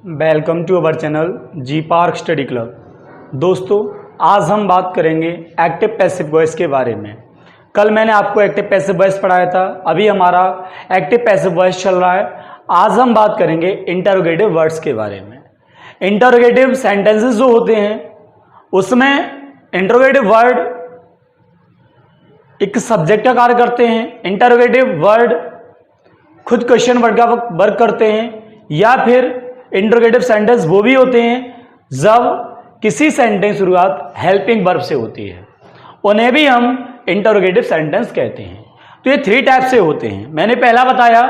Welcome to our channel G park study club. दोस्तों, आज हम बात करेंगे एक्टिव पैसिव वॉइस के बारे में। कल मैंने आपको एक्टिव पैसिव वॉइस पढ़ाया था, अभी हमारा एक्टिव पैसिव वॉइस चल रहा है। आज हम बात करेंगे इंटरोगेटिव वर्ड्स के बारे में। इंटरोगेटिव सेंटेंसेस जो होते हैं उसमें इंटरोगेटिव वर्ड एक सब्जेक्ट का कार्य करते हैं। इंटरोगेटिव वर्ड खुद क्वेश्चन वर्ड का वर्क करते हैं, या फिर इंटरोगेटिव सेंटेंस वो भी होते हैं जब किसी सेंटेंस की शुरुआत हेल्पिंग वर्ब से होती है, उन्हें भी हम इंटरोगेटिव सेंटेंस कहते हैं। तो ये 3 टाइप से होते हैं। मैंने पहला बताया,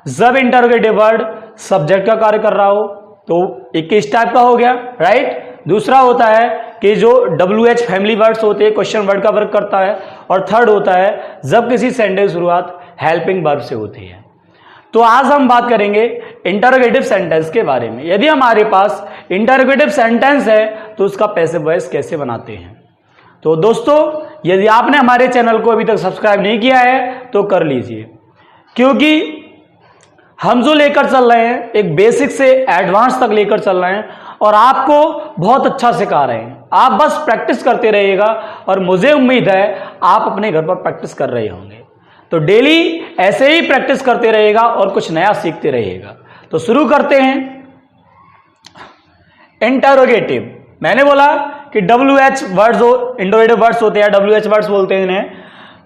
जब इंटरोगेटिव वर्ड सब्जेक्ट का कार्य कर रहा हो तो एक इस टाइप का हो गया, राइट। दूसरा होता है कि जो WH फैमिली वर्ड्स होते हैं, क्वेश्चन वर्ड का वर्क करता है। और थर्ड होता है जब किसी सेंटेंस शुरुआत हेल्पिंग वर्ब से होती है। तो आज हम बात करेंगे इंटरोगेटिव सेंटेंस के बारे में। यदि हमारे पास इंटरोगेटिव सेंटेंस है तो उसका पैसिव वॉइस कैसे बनाते हैं। तो दोस्तों, यदि आपने हमारे चैनल को अभी तक सब्सक्राइब नहीं किया है तो कर लीजिए, क्योंकि हम जो लेकर चल रहे हैं एक बेसिक से एडवांस तक लेकर चल रहे हैं और आपको बहुत अच्छा सिखा रहे हैं। आप बस प्रैक्टिस करते रहिएगा और मुझे उम्मीद है आप अपने घर पर प्रैक्टिस कर रहे होंगे। तो डेली ऐसे ही प्रैक्टिस करते रहिएगा और कुछ नया सीखते रहिएगा। तो शुरू करते हैं। इंटरोगेटिव, मैंने बोला कि WH वर्ड्स जो इंटरोगेटिव वर्ड्स होते हैं, WH वर्ड्स बोलते हैं इन्हें,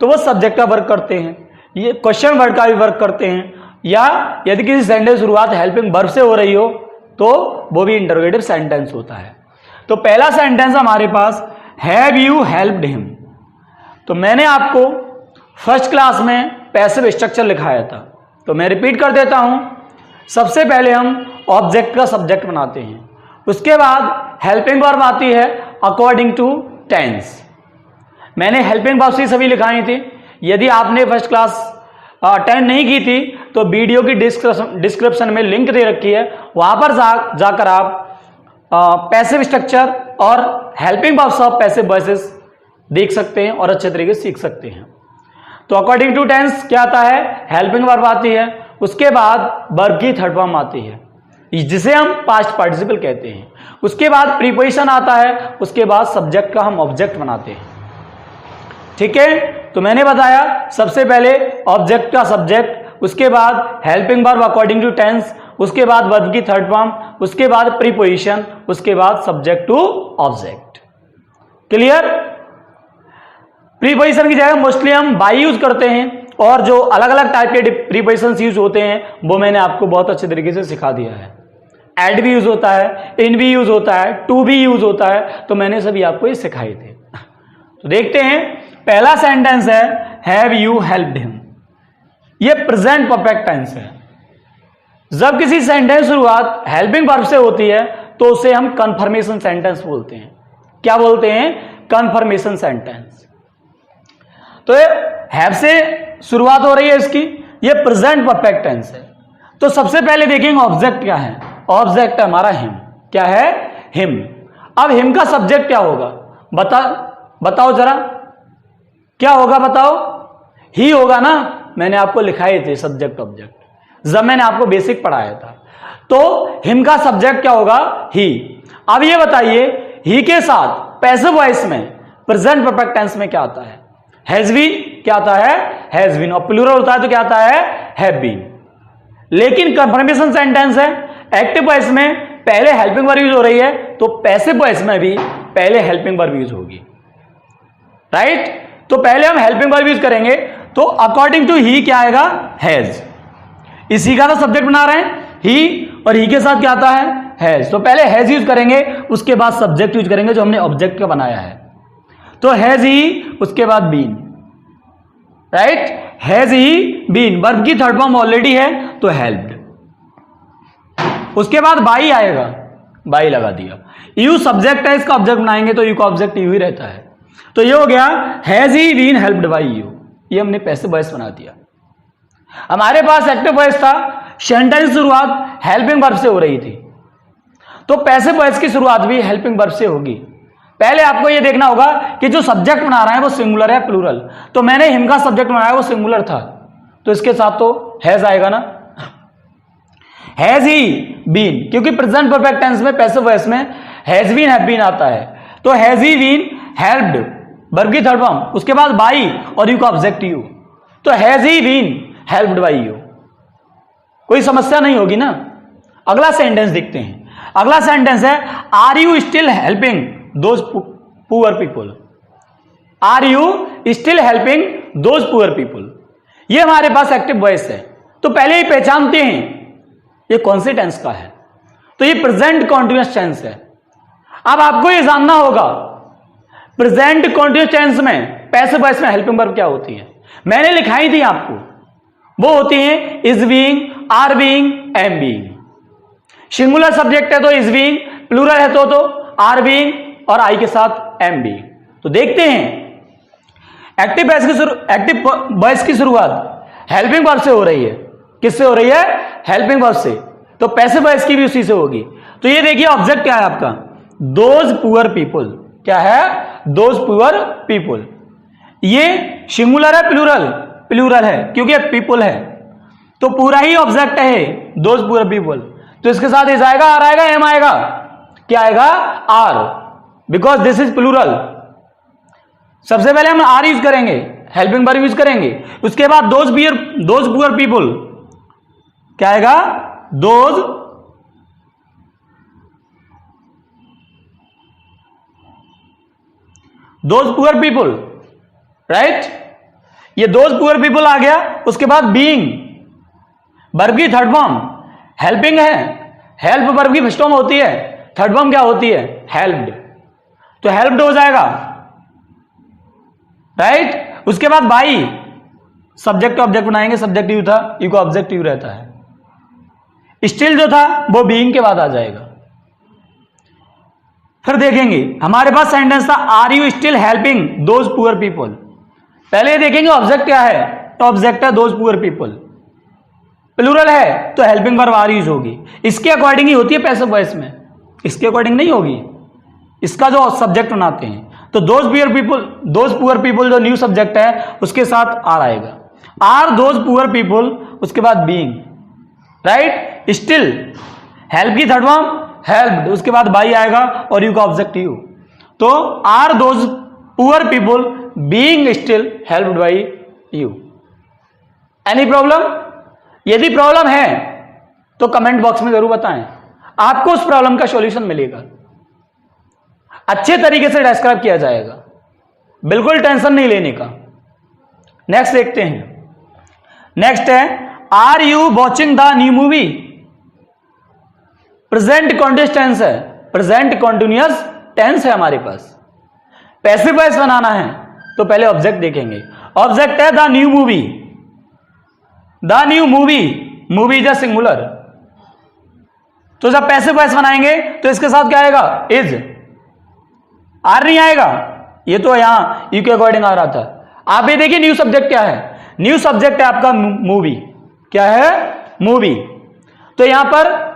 तो वो सब्जेक्ट का वर्क करते हैं, ये क्वेश्चन वर्ड का भी वर्क करते हैं, या यदि किसी सेंटेंस शुरुआत हेल्पिंग वर्ब से हो रही हो तो वो भी इंटरोगेटिव सेंटेंस होता है। तो पहला सेंटेंस हमारे पास, हैव यू हेल्प्ड हिम। तो मैंने आपको फर्स्ट क्लास में पैसिव स्ट्रक्चर लिखाया था, तो मैं रिपीट कर देता हूं। सबसे पहले हम ऑब्जेक्ट का सब्जेक्ट बनाते हैं, उसके बाद हेल्पिंग वर्ब आती है अकॉर्डिंग टू टेंस। मैंने हेल्पिंग वर्ब से सभी लिखाई थी। यदि आपने फर्स्ट क्लास अटेंड नहीं की थी तो वीडियो की डिस्क्रिप्शन में लिंक दे रखी है, वहां पर जाकर आप पैसिव स्ट्रक्चर और helping verbs of passive voices देख सकते हैं और अच्छे तरीके से सीख सकते हैं। तो अकॉर्डिंग टू टेंस क्या आता है, हेल्पिंग वर्ब आती है, उसके बाद वर्ब की थर्ड फॉर्म आती है जिसे हम पास्ट पार्टिसिपल कहते हैं। उसके बाद प्रीपोजिशन आता है, उसके बाद सब्जेक्ट का हम ऑब्जेक्ट बनाते हैं। ठीक है, तो मैंने बताया सबसे पहले ऑब्जेक्ट का सब्जेक्ट, उसके बाद helping verb according to tense, उसके बाद वर्ब की थर्ड फॉर्म, उसके बाद प्रीपोजिशन, उसके बाद subject to object. Clear. Preposition की जगह मोस्टली हम बाई यूज करते हैं, और जो अलग अलग टाइप के प्रीपोजिशन यूज होते हैं वो मैंने आपको बहुत अच्छे तरीके से सिखा दिया है। एड भी यूज होता है, इन भी यूज होता है, टू भी यूज होता है, तो मैंने सभी आपको ये सिखाए थे। तो देखते हैं, पहला सेंटेंस है हैव यू हेल्प्ड हिम। ये प्रेजेंट परफेक्ट टेंस है। जब किसी सेंटेंस शुरुआत हेल्पिंग वर्ब से होती है तो उसे हम कंफर्मेशन सेंटेंस बोलते हैं। क्या बोलते हैं? Confirmation sentence. तो ये हैव से शुरुआत हो रही है इसकी, ये प्रेजेंट परफेक्ट टेंस है। तो सबसे पहले देखेंगे ऑब्जेक्ट क्या है। ऑब्जेक्ट है हमारा हिम। क्या है? हिम। अब हिम का सब्जेक्ट क्या होगा? बताओ जरा, क्या होगा बताओ? ही होगा ना। मैंने आपको लिखाए थे सब्जेक्ट ऑब्जेक्ट जब मैंने आपको बेसिक पढ़ाया था। तो हिम का सब्जेक्ट क्या होगा? ही। अब ये बताइए, ही के साथ पैसिव वॉइस में प्रेजेंट परफेक्ट टेंस में क्या आता है? Has been. क्या आता है? Has been. और प्लूरल होता है तो क्या आता है? Have been. लेकिन कंफर्मेशन सेंटेंस है, एक्टिव वॉइस में पहले हेल्पिंग वर्ब यूज हो रही है, तो पैसिव वॉइस में भी पहले हेल्पिंग वर्ब यूज होगी, राइट। तो पहले हम हेल्पिंग वर्ब यूज करेंगे, तो अकॉर्डिंग टू ही क्या आएगा? हैज। इसी का तो सब्जेक्ट बना रहे हैं ही, और ही के साथ क्या आता है? हैज। तो पहले हैज यूज करेंगे, उसके बाद सब्जेक्ट यूज करेंगे जो हमने ऑब्जेक्ट का बनाया है। तो हैज ही, उसके बाद been, right. Has he been, verb की थर्ड फॉर्म ऑलरेडी है तो हेल्प्ड। उसके बाद बाई आएगा, बाई लगा दिया। यू सब्जेक्ट है, इसका ऑब्जेक्ट बनाएंगे तो यू का ऑब्जेक्ट यू ही रहता है। तो ये हो गया has he been helped by you. ये हमने पैसिव वॉइस बना दिया। हमारे पास एक्टिव वॉइस था, सेंटेंस शुरुआत हेल्पिंग वर्ब से हो रही थी, तो पैसिव वॉइस की शुरुआत भी हेल्पिंग वर्ब से होगी। पहले आपको यह देखना होगा कि जो सब्जेक्ट बना रहा है वो सिंगुलर है प्लूरल। तो मैंने हिम का सब्जेक्ट बनाया वो सिंगुलर था, तो इसके साथ तो हैज आएगा ना। हैज ही बीन, क्योंकि प्रेजेंट परफेक्ट टेंस में पैसिव वॉइस में हैज बीन हैव बीन आता है, तो has he been helped verb की थर्ड फॉर्म, उसके बाद बाई और यू का ऑब्जेक्ट यू, तो has he been helped by you, कोई समस्या नहीं होगी ना। अगला सेंटेंस देखते हैं। अगला सेंटेंस है are you still helping those poor people, are you still helping those poor people, ये हमारे पास एक्टिव वॉइस है, तो पहले ही पहचानते हैं ये कौन से टेंस का है, तो ये प्रेजेंट कॉन्टिन्यूअस टेंस है। अब आपको ये जानना होगा प्रेजेंट कॉन्टिन्यूअस टेंस में पैसिव वॉइस में हेल्पिंग वर्ब क्या होती है, मैंने लिखाई थी आपको, वो होती है is being, are being, am being. Singular subject है तो इज बीइंग, प्लूरल है तो आर बीइंग और आई के साथ एम बीइंग। तो देखते हैं एक्टिव वॉइस की शुरुआत हेल्पिंग वर्ब से हो रही है, किससे हो रही है, हेल्पिंग वर्ब से, तो पैसिव वॉइस की भी उसी से होगी। तो ये देखिए ऑब्जेक्ट क्या है आपका, दोज पुअर पीपल, क्या है, दोज पुअर पीपल। ये सिंगुलर है प्लूरल, प्लूरल है क्योंकि पीपल है, तो पूरा ही ऑब्जेक्ट है दोज पुअर पीपल, तो इसके साथ इज आएगा, आर आएगा, एम आएगा, क्या आएगा, are, because this is plural. सबसे पहले हम आर यूज करेंगे, हेल्पिंग वर्ब यूज करेंगे, उसके बाद दोज पुअर पीपल, क्या आएगा, दोज पुअर पीपल, राइट। ये दोज पुअर पीपल आ गया, उसके बाद बीइंग वर्ब की थर्ड फॉर्म, हेल्पिंग है, हेल्प वर्ब की फर्स्ट फॉर्म होती है, थर्ड फॉर्म क्या होती है, हेल्प्ड, तो हेल्प्ड हो जाएगा, राइट। उसके बाद बाई, सब्जेक्ट ऑब्जेक्ट बनाएंगे, सब्जेक्ट यू था, यू का ऑब्जेक्ट यू रहता है, स्टिल जो था वो बीइंग के बाद आ जाएगा। फिर देखेंगे हमारे पास सेंटेंस था are you still helping those poor people, पहले देखेंगे ऑब्जेक्ट क्या है, तो ऑब्जेक्ट है दोज पुअर पीपल, प्लूरल है तो हेल्पिंग वर्ब आर यूज होगी, इसके अकॉर्डिंग ही होती है पैसिव वॉइस में, इसके अकॉर्डिंग नहीं होगी, इसका जो सब्जेक्ट बनाते हैं, तो दोज पुअर पीपल जो न्यू सब्जेक्ट है उसके साथ आर आएगा, आर दोज पुअर पीपल, उसके बाद बीइंग, राइट। स्टिल हेल्प की थर्ड फॉर्म हेल्प्ड, उसके बाद बाई आएगा और यू का ऑब्जेक्ट यू, तो are those poor people being still helped by you. Any problem? यदि प्रॉब्लम है तो कमेंट बॉक्स में जरूर बताएं, आपको उस प्रॉब्लम का सॉल्यूशन मिलेगा, अच्छे तरीके से डिस्क्राइब किया जाएगा, बिल्कुल टेंशन नहीं लेने का। नेक्स्ट देखते हैं। नेक्स्ट है are you watching the new movie, present continuous tense है, प्रेजेंट कॉन्टिन्यूअस टेंस है हमारे पास, पैसिव वॉइस बनाना है तो पहले ऑब्जेक्ट देखेंगे, ऑब्जेक्ट है the new movie, the new movie, movie is a singular, तो जब पैसिव वॉइस बनाएंगे तो इसके साथ क्या आएगा, इज, आर नहीं आएगा, ये तो यहां यू के अकॉर्डिंग आ रहा था। आप ये देखिए न्यू सब्जेक्ट क्या है, न्यू सब्जेक्ट है आपका मूवी, क्या है, मूवी, तो यहां पर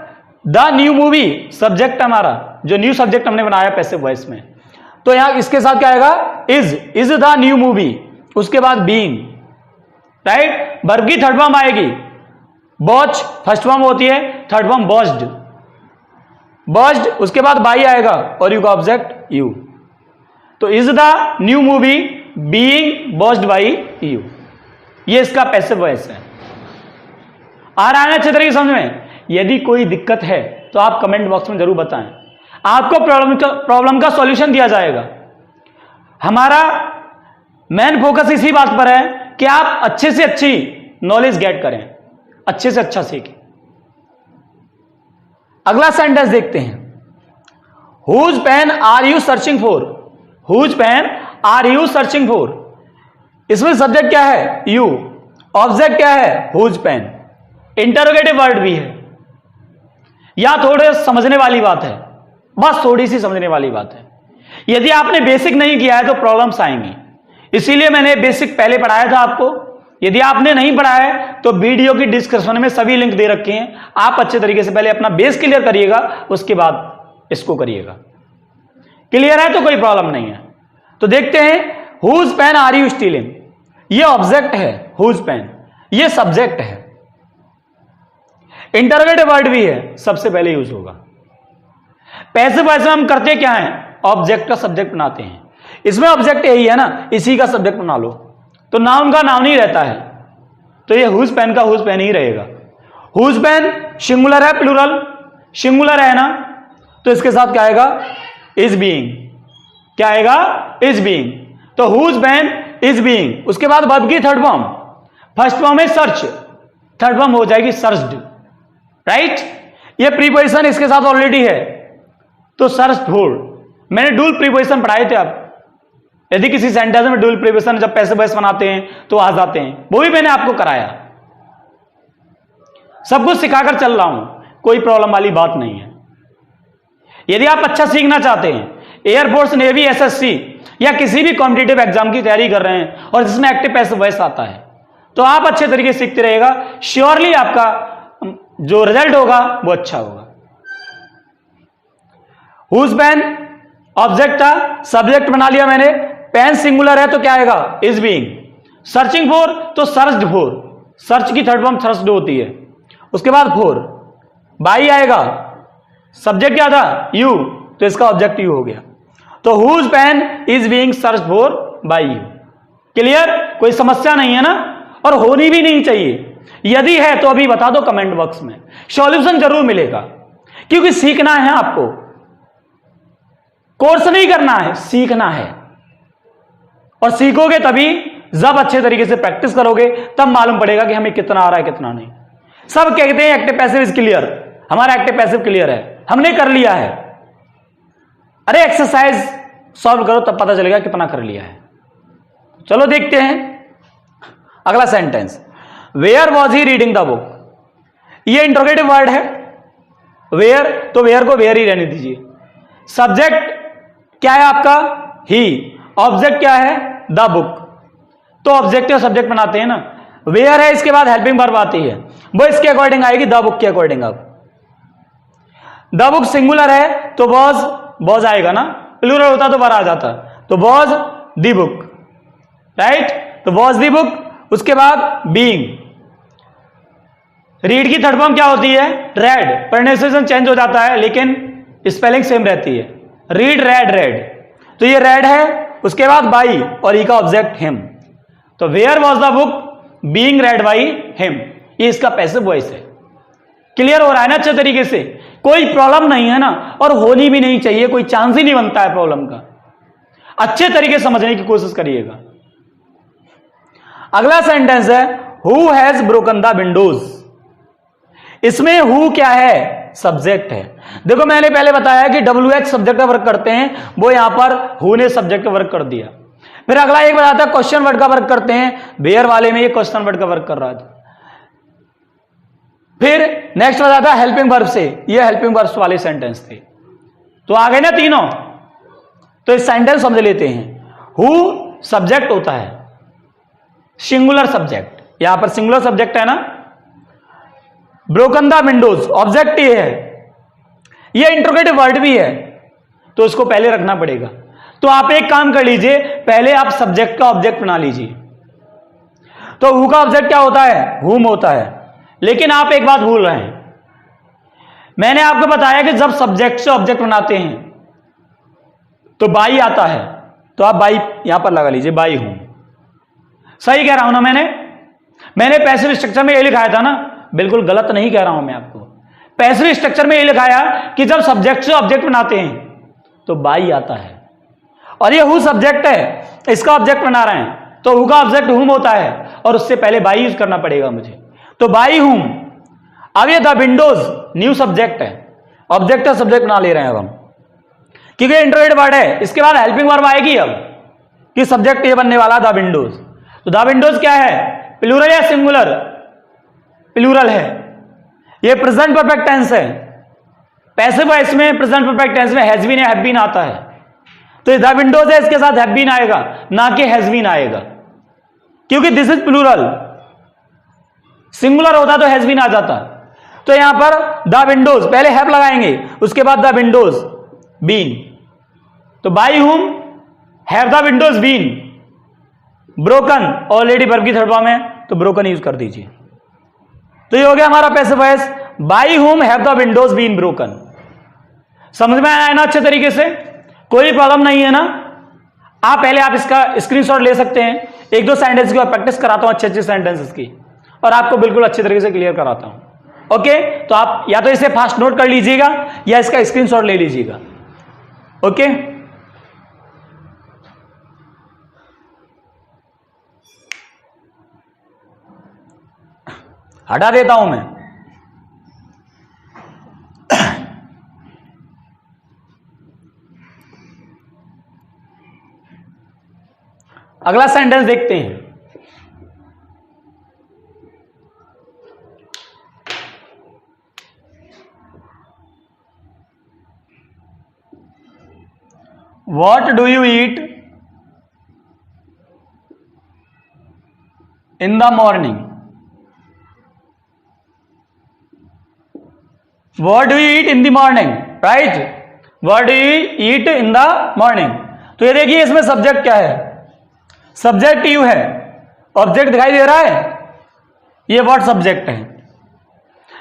द न्यू मूवी सब्जेक्ट हमारा, जो न्यू सब्जेक्ट हमने बनाया पैसिव वॉइस में, तो यहां इसके साथ क्या आएगा, इज द न्यू मूवी, उसके बाद बीइंग, राइट। वर्ब की थर्ड फॉर्म आएगी, वॉच फर्स्ट फॉर्म होती है, थर्ड फॉर्म वॉच्ड, वॉच्ड, उसके बाद बाई आएगा और यू का ऑब्जेक्ट यू, तो is the new movie being watched by you, ये इसका पैसिव वॉइस है। आ रहा है ना अच्छे तरीके समझ में? यदि कोई दिक्कत है तो आप कमेंट बॉक्स में जरूर बताएं, आपको प्रॉब्लम का सॉल्यूशन दिया जाएगा। हमारा मेन फोकस इसी बात पर है कि आप अच्छे से अच्छी नॉलेज गेट करें, अच्छे से अच्छा सीखें। अगला सेंटेंस देखते हैं, whose pen are you searching for, whose pen are you searching for, इसमें सब्जेक्ट क्या है, यू, ऑब्जेक्ट क्या है, हुज पेन, इंटरोगेटिव वर्ड भी है, या थोड़े समझने वाली बात है, बस थोड़ी सी समझने वाली बात है। यदि आपने बेसिक नहीं किया है तो प्रॉब्लम्स आएंगी, इसीलिए मैंने बेसिक पहले पढ़ाया था आपको। यदि आपने नहीं पढ़ा है तो वीडियो की डिस्क्रिप्शन में सभी लिंक दे रखे हैं, आप अच्छे तरीके से पहले अपना बेस क्लियर करिएगा, उसके बाद इसको करिएगा। क्लियर है तो कोई प्रॉब्लम नहीं है। तो देखते हैं, whose pen are you stealing, ये ऑब्जेक्ट है हुज पेन, ये सब्जेक्ट है। इंटरोगेटिव वर्ड भी है, सबसे पहले यूज होगा। पैसिव वॉइस में हम करते क्या है, ऑब्जेक्ट का सब्जेक्ट बनाते हैं। इसमें ऑब्जेक्ट यही है ना, इसी का सब्जेक्ट बना लो, तो नाउन का नाउन ही रहता है, तो ये हुज पेन का हुज पेन ही रहेगा। हुज पेन सिंगुलर है प्लूरल, सिंगुलर है ना, तो इसके साथ क्या आएगा, इज बीइंग। क्या आएगा, इज बीइंग। तो हुज पेन इज बीइंग। उसके बाद वर्ब की थर्ड फॉर्म, फर्स्ट फॉर्म है सर्च, थर्ड फॉर्म हो जाएगी सर्च्ड, राइट। ये प्रीपोजिशन इसके साथ ऑलरेडी है, तो सर्च फॉर। मैंने डुअल प्रीपोजिशन पढ़ाए थे आप, यदि किसी सेंटेंस में डुअल प्रीपोजिशन जब पैसिव वॉइस बनाते हैं तो आ जाते हैं, वो भी मैंने आपको कराया। सब कुछ सिखाकर चल रहा हूं, कोई प्रॉब्लम वाली बात नहीं है। यदि आप अच्छा सीखना चाहते हैं, एयरफोर्स, नेवी, एसएससी या किसी भी कॉम्पिटिटिव एग्जाम की तैयारी कर रहे हैं और जिसमें एक्टिव पैसिव वॉइस आता है, तो आप अच्छे तरीके से सीखते रहेगा, श्योरली आपका जो रिजल्ट होगा वो अच्छा होगा। हुज पेन ऑब्जेक्ट था, सब्जेक्ट बना लिया मैंने, पेन सिंगुलर है तो क्या आएगा, इज बीइंग। सर्चिंग फॉर तो सर्च्ड फॉर, सर्च की थर्ड फॉर्म सर्च्ड होती है। उसके बाद फॉर, बाई आएगा, सब्जेक्ट क्या था, यू, तो इसका ऑब्जेक्ट यू हो गया। तो whose pen is being search for by you. Clear, कोई समस्या नहीं है ना, और होनी भी नहीं चाहिए। यदि है तो अभी बता दो कमेंट बॉक्स में, सॉल्यूशन जरूर मिलेगा, क्योंकि सीखना है आपको, कोर्स नहीं करना है, सीखना है। और सीखोगे तभी, जब अच्छे तरीके से प्रैक्टिस करोगे तब मालूम पड़ेगा कि हमें कितना आ रहा है कितना नहीं। सब कहते हैं एक्टिव पैसिव इज क्लियर, हमारा एक्टिव पैसिव क्लियर है, हमने कर लिया है। अरे एक्सरसाइज सॉल्व करो तब पता चलेगा कितना कर लिया है। चलो देखते हैं अगला sentence, where was he reading the book. ये इंट्रोगेटिव वर्ड है, वेयर, तो वेयर को वेयर ही रहने दीजिए। सब्जेक्ट क्या है आपका, ही, ऑब्जेक्ट क्या है, द बुक, तो ऑब्जेक्ट और सब्जेक्ट बनाते हैं ना। वेयर है, इसके बाद हेल्पिंग वर्ब आती है, वो इसके अकॉर्डिंग आएगी, द बुक के अकॉर्डिंग। अब द बुक सिंगुलर है तो वॉज आएगा ना, प्लूरल होता तो वर आ जाता, तो वॉज द बुक, राइट, तो वॉज द बुक। उसके बाद बीइंग, रीड की थर्ड फॉर्म क्या होती है, रेड, प्रोनाउंसिएशन चेंज हो जाता है लेकिन स्पेलिंग सेम रहती है, रीड, रेड, रेड, तो ये रेड है। उसके बाद बाई और ई का ऑब्जेक्ट हिम, तो where was the book being read by him, ये इसका पैसिव वॉइस है। क्लियर हो रहा है ना अच्छे तरीके से, कोई प्रॉब्लम नहीं है ना, और होनी भी नहीं चाहिए, कोई चांस ही नहीं बनता है प्रॉब्लम का। अच्छे तरीके से समझने की कोशिश करिएगा। अगला सेंटेंस है, who has broken the Windows. इसमें हु क्या है, सब्जेक्ट है। देखो मैंने पहले बताया कि WH सब्जेक्ट का वर्क करते हैं, वो यहां पर हु ने सब्जेक्ट का वर्क कर दिया। फिर अगला एक बताता है क्वेश्चन वर्ड का वर्क करते हैं, वेयर वाले में ये क्वेश्चन वर्ड का वर्क कर रहा था। फिर नेक्स्ट बताता है हेल्पिंग वर्ब से, ये हेल्पिंग वर्ब्स वाले सेंटेंस थे। तो आ गए ना तीनों, तो इस सेंटेंस समझ लेते हैं। हु सब्जेक्ट होता है, सिंगुलर सब्जेक्ट, यहां पर सिंगुलर सब्जेक्ट है ना। ब्रोकन द विंडोज ऑब्जेक्ट ये है, ये इंट्रोगेटिव वर्ड भी है, तो इसको पहले रखना पड़ेगा। तो आप एक काम कर लीजिए, पहले आप सब्जेक्ट का ऑब्जेक्ट बना लीजिए। तो हु का ऑब्जेक्ट क्या होता है, हुम होता है। लेकिन आप एक बात भूल रहे हैं, मैंने आपको बताया कि जब सब्जेक्ट से ऑब्जेक्ट बनाते हैं तो बाई आता है, तो आप बाई यहां पर लगा लीजिए, बाई हूं। सही कह रहा हूं ना मैंने पैसिव स्ट्रक्चर में ये लिखाया था ना, बिल्कुल गलत नहीं कह रहा हूं मैं आपको। पैसिव स्ट्रक्चर में ये लिखाया कि जब सब्जेक्ट से ऑब्जेक्ट बनाते हैं तो बाई आता है, और ये हु सब्जेक्ट है, इसका ऑब्जेक्ट बना रहे हैं, तो हु का ऑब्जेक्ट हुम होता है, और उससे पहले बाई यूज करना पड़ेगा मुझे, तो बाई हुम। अब ये द विंडोज न्यू सब्जेक्ट है, ऑब्जेक्ट और सब्जेक्ट बना ले रहे हैं अब हम, क्योंकि इंट्रोगेटिव वर्ड है। इसके बाद हेल्पिंग वर्ब आएगी अब, कि सब्जेक्ट ये बनने वाला द विंडोज। तो द विंडोज क्या है, प्लूरल या सिंगुलर, प्लूरल है। ये प्रेजेंट परफेक्ट टेंस है, पैसिव वॉइस में प्रेजेंट परफेक्ट टेंस में हैज बीन या हैव बीन आता है, तो द विंडोज है, इसके साथ हैव बीन आएगा, ना कि हैज बीन आएगा, क्योंकि दिस इज प्लूरल। सिंगुलर होता तो हैज बीन आ जाता। तो यहां पर द विंडोज, पहले हैव लगाएंगे, उसके बाद द विंडोज बीन, तो by whom have the windows been broken, already verb की थर्ड फॉर्म है, तो ब्रोकन यूज कर दीजिए। तो ये हो गया हमारा passive voice. By whom have the windows been broken. समझ में आया ना अच्छे तरीके से, कोई प्रॉब्लम नहीं है ना। आप पहले आप इसका स्क्रीनशॉट ले सकते हैं, एक दो सेंटेंस की प्रैक्टिस कराता हूं, अच्छे अच्छे सेंटेंसेस की, और आपको बिल्कुल अच्छे तरीके से क्लियर कराता हूं। ओके, तो आप या तो इसे फास्ट नोट कर लीजिएगा या इसका स्क्रीनशॉट ले लीजिएगा। ओके, हटा देता हूं मैं। अगला सेंटेंस देखते हैं। What do you eat in the morning? What do you eat in the morning? Right? What do you eat in the morning? तो ये देखिए इसमें सब्जेक्ट क्या है, सब्जेक्ट यू है, ऑब्जेक्ट दिखाई दे रहा है, ये व्हाट सब्जेक्ट है।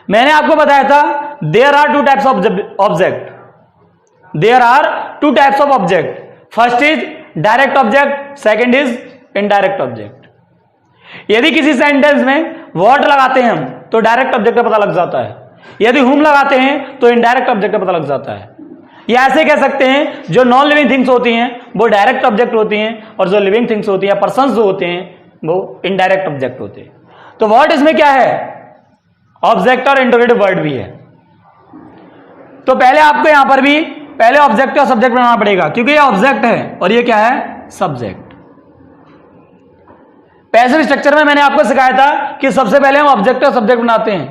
मैंने आपको बताया था there are two types of object, there are two types of object, first is direct object, second is indirect object. यदि किसी सेंटेंस में व्हाट लगाते हैं हम तो डायरेक्ट ऑब्जेक्ट का पता लग जाता है, यदि हुम लगाते हैं तो इनडायरेक्ट ऑब्जेक्ट का पता लग जाता है। या ऐसे कह सकते हैं जो नॉन लिविंग थिंग्स होती हैं वो डायरेक्ट ऑब्जेक्ट होती हैं, और जो लिविंग थिंग्स होती हैं, पर्सन्स जो होते हैं वो इनडायरेक्ट ऑब्जेक्ट होते हैं। तो व्हाट इसमें क्या है, ऑब्जेक्ट और इंटरोगेटिव वर्ड भी है। तो पहले आपको यहां पर भी पहले ऑब्जेक्ट और सब्जेक्ट बनाना पड़ेगा, क्योंकि ये ऑब्जेक्ट है और ये क्या है, सब्जेक्ट। पैसिव स्ट्रक्चर में मैंने आपको सिखाया था कि सबसे पहले हम ऑब्जेक्ट और सब्जेक्ट बनाते हैं,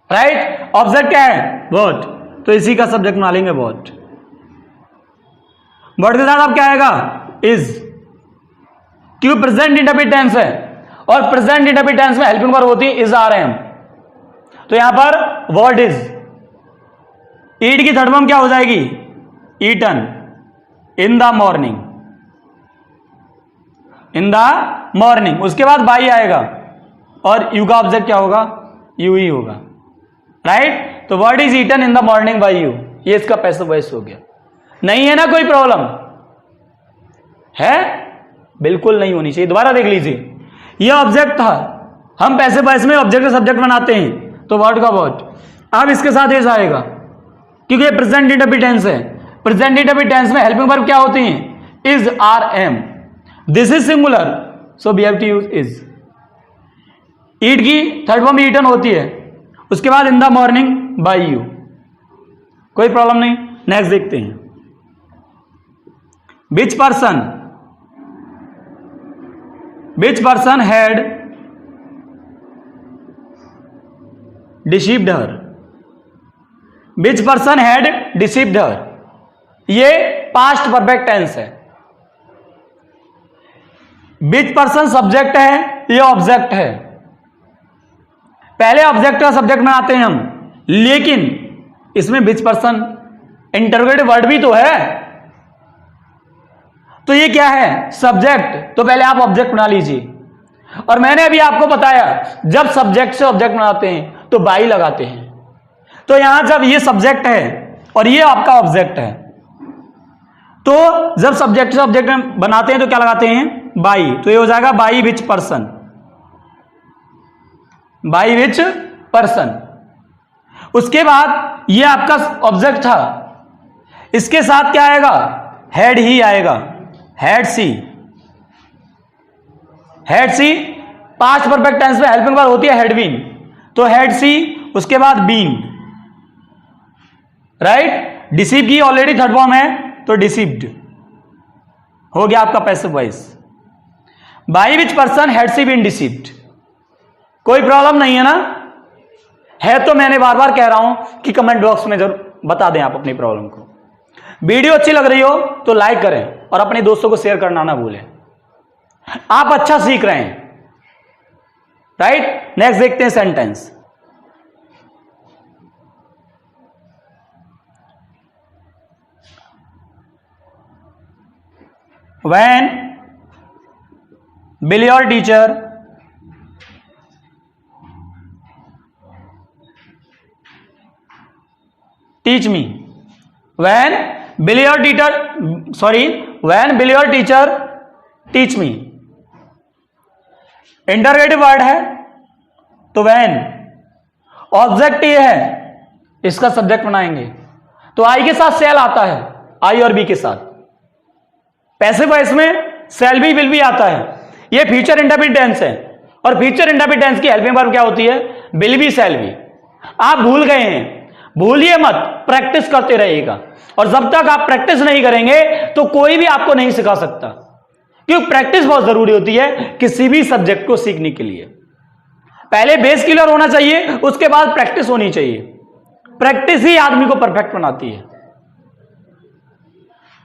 राइट। ऑब्जेक्ट क्या है, व्हाट, तो इसी का सब्जेक्ट बना लेंगे व्हाट। व्हाट के साथ आप क्या आएगा, इज, क्यों प्रेजेंट इंडेफिनिट टेंस है, और प्रेजेंट इंडेफिनिट टेंस में हेल्पिंग वर्ब होती है इज आर एम। तो यहां पर व्हाट इज, ईट की थर्ड फॉर्म क्या हो जाएगी, eaten, in the morning, in the morning. उसके बाद बाई आएगा और यू का ऑब्जेक्ट क्या होगा, यू ही होगा, राइट। तो word is eaten in the morning by you, ये इसका पैसिव वॉइस हो गया। नहीं है ना कोई प्रॉब्लम है, बिल्कुल नहीं होनी चाहिए। दोबारा देख लीजिए, ये ऑब्जेक्ट था, हम पैसिव वॉइस में ऑब्जेक्ट का सब्जेक्ट बनाते हैं तो वर्ड का वर्ड, अब इसके साथ इज आएगा क्योंकि ये प्रेजेंट इंडेफिनिट टेंस है। प्रेजेंट इंडेफिनिट टेंस में हेल्पिंग वर्ब क्या होती हैं, is, are, am. This is singular so we have to use is. Eat की थर्ड फॉर्म ईटन होती है, उसके बाद in the morning by you, कोई प्रॉब्लम नहीं। नेक्स्ट देखते हैं, which person had deceived her, which person had deceived her, ये पास्ट परफेक्ट टेंस है। विच पर्सन सब्जेक्ट है, ये ऑब्जेक्ट है। पहले ऑब्जेक्ट का सब्जेक्ट बनाते हैं हम, लेकिन इसमें विच पर्सन इंटरोगेटिव वर्ड भी तो है, तो ये क्या है, सब्जेक्ट। तो पहले आप ऑब्जेक्ट बना लीजिए, और मैंने अभी आपको बताया जब सब्जेक्ट से ऑब्जेक्ट बनाते हैं तो बाई लगाते हैं। तो यहां जब ये सब्जेक्ट है और ये आपका ऑब्जेक्ट है, तो जब सब्जेक्ट से ऑब्जेक्ट बनाते हैं तो क्या लगाते हैं, बाई। तो ये हो जाएगा by which person, by which person. उसके बाद ये आपका ऑब्जेक्ट था, इसके साथ क्या आएगा, हैड ही आएगा, had she. Had she past perfect tense में हेल्पिंग वर्ब होती है हैड बीन, तो हैड सी, उसके बाद बीन, राइट। डिसीव की ऑलरेडी थर्ड फॉर्म है तो डिसीव्ड हो गया आपका passive voice. By which person had she been deceived, कोई प्रॉब्लम नहीं है ना। है तो मैंने बार बार कह रहा हूं कि कमेंट बॉक्स में जरूर बता दें आप अपनी प्रॉब्लम को। वीडियो अच्छी लग रही हो तो लाइक करें और अपने दोस्तों को शेयर करना ना भूलें। आप अच्छा सीख रहे हैं, राइट। नेक्स्ट देखते हैं sentence, when will your teacher teach me. When will your teacher, sorry, when will your teacher teach me. Interrogative word है तो व्हेन। ऑब्जेक्ट ये है, इसका सब्जेक्ट बनाएंगे तो आई के साथ सेल आता है, आई और बी के साथ। पैसिव वॉइस में सेल भी विल भी आता है। ये फ्यूचर इंडेफिनिट टेंस है और फ्यूचर इंडेफिनिट टेंस की हेल्पिंग वर्ब क्या होती है? विल भी सेल भी। आप भूल गए हैं, भूलिए मत, प्रैक्टिस करते रहिएगा। और जब तक आप प्रैक्टिस नहीं करेंगे तो कोई भी आपको नहीं सिखा सकता, क्योंकि प्रैक्टिस बहुत जरूरी होती है किसी भी सब्जेक्ट को सीखने के लिए। पहले बेस क्लियर होना चाहिए, उसके बाद प्रैक्टिस होनी चाहिए। प्रैक्टिस ही आदमी को परफेक्ट बनाती है।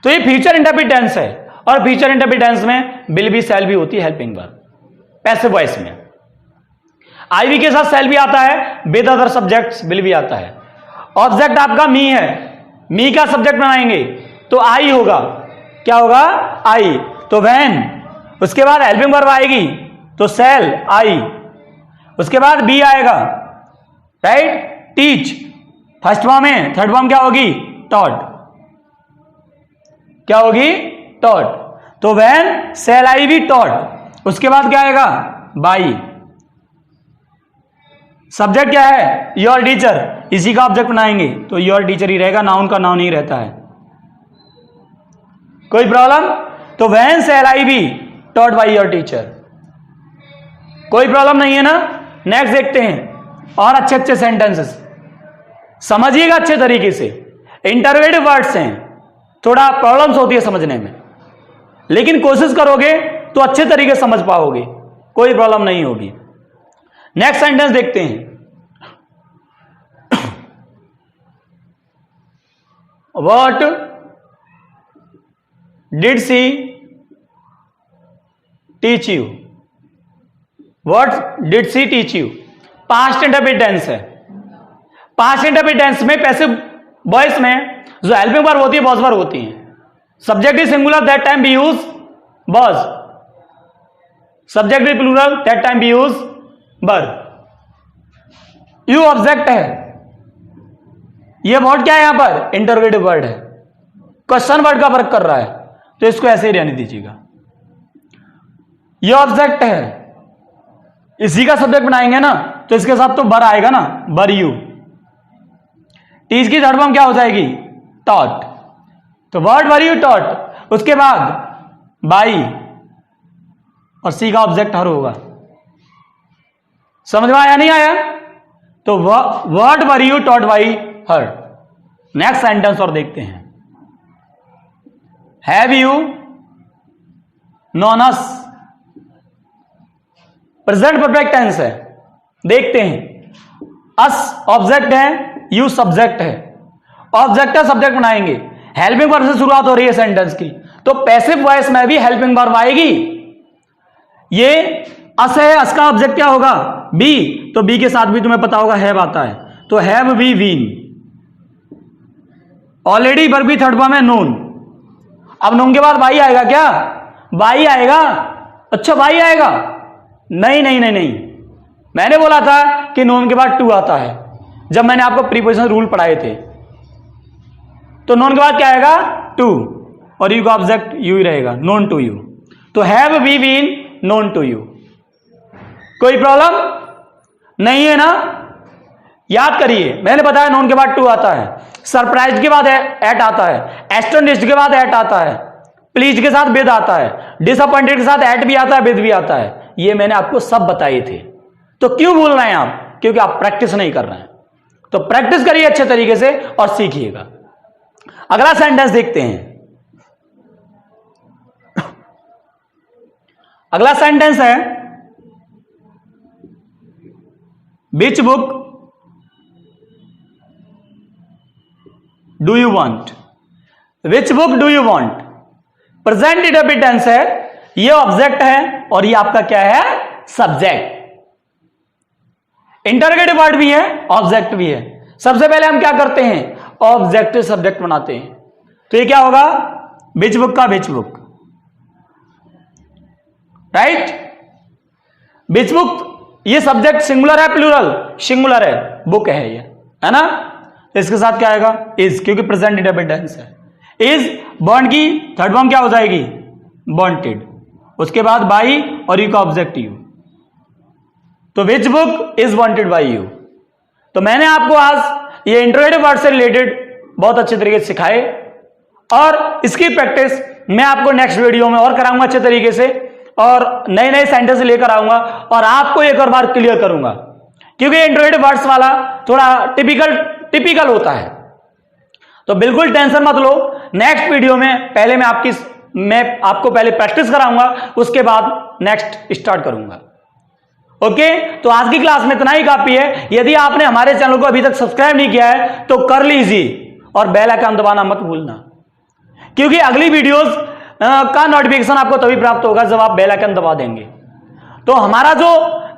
तो ये फ्यूचर इंडेफिनिट टेंस है और फ्यूचर इंडेफिनिट टेंस में विल भी सेल भी होती है हेल्पिंग वर्ब। पैसिव वॉइस में आई भी के साथ सेल भी आता है, विद अदर सब्जेक्ट्स विल भी आता है। ऑब्जेक्ट आपका मी है, मी का सब्जेक्ट बनाएंगे तो आई होगा। क्या होगा? आई। तो व्हेन, उसके बाद हेल्पिंग वर्ब आएगी तो सेल आई, उसके बाद बी आएगा, राइट। टीच फर्स्ट फॉर्म है, थर्ड फॉर्म क्या होगी? टॉट। क्या होगी? टॉट। तो when shall I be taught, उसके बाद क्या आएगा? बाई। सब्जेक्ट क्या है? योर टीचर, इसी का ऑब्जेक्ट बनाएंगे तो योर टीचर ही रहेगा, नाउन का नाउन ही रहता है। कोई प्रॉब्लम? तो when shall I be taught by your teacher. कोई प्रॉब्लम नहीं है ना? नेक्स्ट देखते हैं और अच्छे अच्छे सेंटेंसेस समझिएगा अच्छे तरीके से। इंटरोगेटिव वर्ड्स हैं, थोड़ा प्रॉब्लम्स होती है समझने में, लेकिन कोशिश करोगे तो अच्छे तरीके से समझ पाओगे, कोई प्रॉब्लम नहीं होगी। नेक्स्ट सेंटेंस देखते हैं। What did she teach you? What did she teach you? Past indefinite tense है। पास्ट इंडेफिनिट टेंस में पैसिव वॉइस में जो हेल्पिंग वर्ब होती है बॉस वर्ब होती है। Subject is singular that time be use was, subject is plural that time be use verb. You object है, ये वर्ड क्या है? यहां पर इंटरोगेटिव वर्ड है, क्वेश्चन वर्ड का वर्क कर रहा है, तो इसको ऐसे ही रहने दीजिएगा। ये ऑब्जेक्ट है, इसी का सब्जेक्ट बनाएंगे ना तो इसके साथ तो बर आएगा ना, बर यू। टीच की थर्ड फॉर्म क्या हो जाएगी? टॉट। तो वर्ड वर यू टॉट, उसके बाद बाई और सी का ऑब्जेक्ट हर होगा। समझ में आया नहीं आया? तो word were you taught by her. Next sentence और देखते हैं। Have you known us, present perfect tense है। देखते हैं। अस ऑब्जेक्ट है, यू सब्जेक्ट है। ऑब्जेक्ट का सब्जेक्ट बनाएंगे, हेल्पिंग वर्ब से शुरुआत हो रही है सेंटेंस की, तो पैसिव वॉइस में भी हेल्पिंग वर्ब आएगी। ये अस है, अस का ऑब्जेक्ट क्या होगा? बी, तो बी के साथ भी तुम्हें पता होगा हैव आता है, तो have we been. Already verb की थर्ड फॉर्म है नोन। अब नोन के बाद बाई आएगा क्या? बाई आएगा। अच्छा बाई आएगा? नहीं नहीं नहीं नहीं, मैंने बोला था कि नोन के बाद टू आता है जब मैंने आपको प्रीपोजिशन रूल पढ़ाए थे। तो नोन के बाद क्या आएगा? टू, और यू का ऑब्जेक्ट यू ही रहेगा, नोन टू यू। तो have we been known to you. कोई प्रॉब्लम नहीं है ना? याद करिए, मैंने बताया नोन के बाद टू आता है, सरप्राइज के बाद एट आता है, एस्टोनिश्ड के बाद एट आता है, प्लीज के साथ विद आता है, डिसअपॉइंटेड के साथ एट भी आता है, विद भी आता है। ये मैंने आपको सब बताए थे। तो क्यों भूल रहे हैं आप? क्योंकि आप प्रैक्टिस नहीं कर रहे हैं। तो प्रैक्टिस करिए अच्छे तरीके से और सीखिएगा। अगला सेंटेंस देखते हैं। अगला सेंटेंस है, which book do you want? Which book do you want present indefinite tense है, ये ऑब्जेक्ट है और ये आपका क्या है? सब्जेक्ट। इंटरोगेटिव वर्ड भी है, ऑब्जेक्ट भी है। सबसे पहले हम क्या करते हैं? ऑब्जेक्टिव सब्जेक्ट बनाते हैं। तो ये क्या होगा? विच बुक का which book, right. Which book, ये सब्जेक्ट सिंगुलर है प्लूरल? सिंगुलर है, बुक है ये, है ना। इसके साथ क्या आएगा? इज, क्योंकि प्रेजेंट इंडेफिनिट टेंस है। इज बर्न की थर्ड फॉर्म क्या हो जाएगी? वांटेड। उसके बाद बाई और यू का ऑब्जेक्टिव, तो which book is wanted by you. तो मैंने आपको आज ये इंट्रोगेटिव वर्ड से रिलेटेड बहुत अच्छे तरीके से सिखाए और इसकी प्रैक्टिस मैं आपको नेक्स्ट वीडियो में और कराऊंगा अच्छे तरीके से, और नए नए सेंटेंस लेकर आऊंगा और आपको एक और बार क्लियर करूंगा, क्योंकि इंट्रोगेटिव वर्ड्स वाला थोड़ा टिपिकल होता है। तो बिल्कुल टेंशन मत लो, नेक्स्ट वीडियो में पहले मैं आपको पहले प्रैक्टिस कराऊंगा, उसके बाद नेक्स्ट स्टार्ट करूंगा। ओके, तो आज की क्लास में इतना ही काफी है। यदि आपने हमारे चैनल को अभी तक सब्सक्राइब नहीं किया है तो कर लीजिए और बेल आइकन दबाना मत भूलना, क्योंकि अगली वीडियोस का नोटिफिकेशन आपको तभी प्राप्त होगा जब आप बेल आइकन दबा देंगे। तो हमारा जो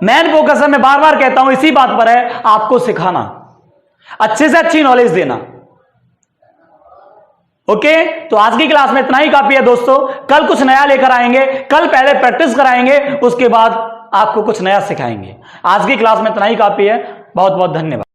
मेन फोकस है, मैं बार बार कहता हूं, इसी बात पर है, आपको सिखाना, अच्छे से अच्छी नॉलेज देना। ओके, तो आज की क्लास में इतना ही काफी है दोस्तों। कल कुछ नया लेकर आएंगे, कल पहले प्रैक्टिस कराएंगे, उसके बाद आपको कुछ नया सिखाएंगे। आज की क्लास में इतना ही काफी है। बहुत बहुत धन्यवाद।